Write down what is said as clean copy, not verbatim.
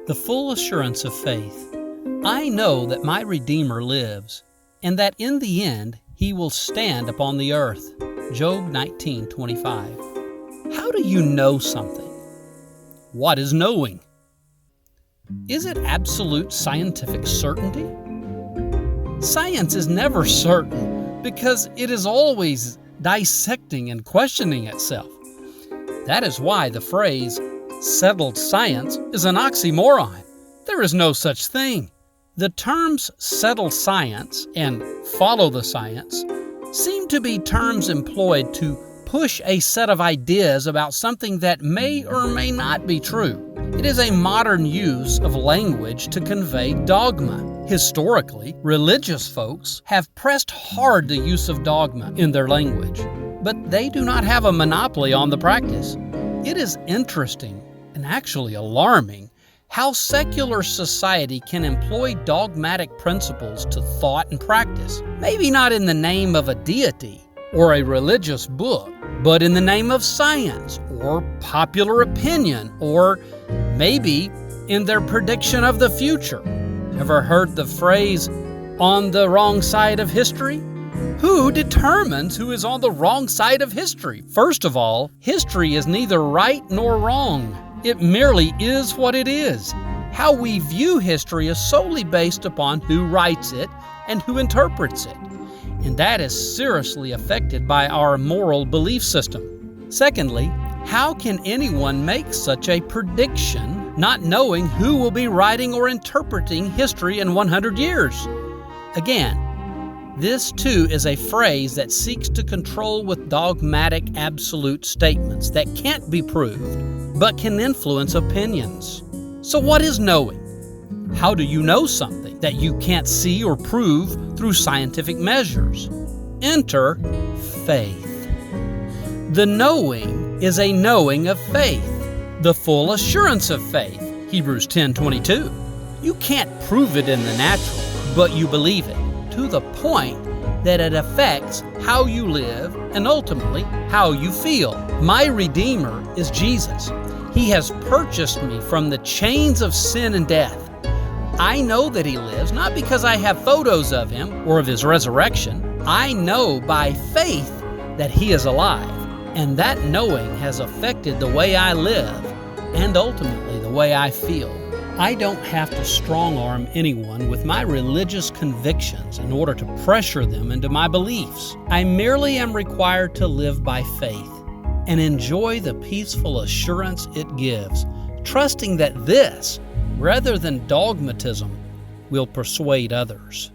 The full assurance of faith. I know that my Redeemer lives, and that in the end he will stand upon the earth. Job 19:25. How do you know something? What is knowing? Is it absolute scientific certainty? Science is never certain because it is always dissecting and questioning itself. That is why the phrase settled science is an oxymoron. There is no such thing. The terms settled science and follow the science seem to be terms employed to push a set of ideas about something that may or may not be true. It is a modern use of language to convey dogma. Historically, religious folks have pressed hard the use of dogma in their language, but they do not have a monopoly on the practice. It is interesting and actually alarming how secular society can employ dogmatic principles to thought and practice, maybe not in the name of a deity or a religious book, but in the name of science or popular opinion, or maybe in their prediction of the future. Ever heard the phrase, on the wrong side of history? Who determines who is on the wrong side of history? First of all, history is neither right nor wrong. It merely is what it is. How we view history is solely based upon who writes it and who interprets it. And that is seriously affected by our moral belief system. Secondly, how can anyone make such a prediction not knowing who will be writing or interpreting history in 100 years? Again, this too is a phrase that seeks to control with dogmatic absolute statements that can't be proved, but can influence opinions. So what is knowing? How do you know something that you can't see or prove through scientific measures? Enter faith. The knowing is a knowing of faith, the full assurance of faith, Hebrews 10:22. You can't prove it in the natural, but you believe it, to the point that it affects how you live and ultimately how you feel. My Redeemer is Jesus. He has purchased me from the chains of sin and death. I know that He lives, not because I have photos of Him or of His resurrection. I know by faith that He is alive, and that knowing has affected the way I live and ultimately the way I feel. I don't have to strong-arm anyone with my religious convictions in order to pressure them into my beliefs. I merely am required to live by faith and enjoy the peaceful assurance it gives, trusting that this, rather than dogmatism, will persuade others.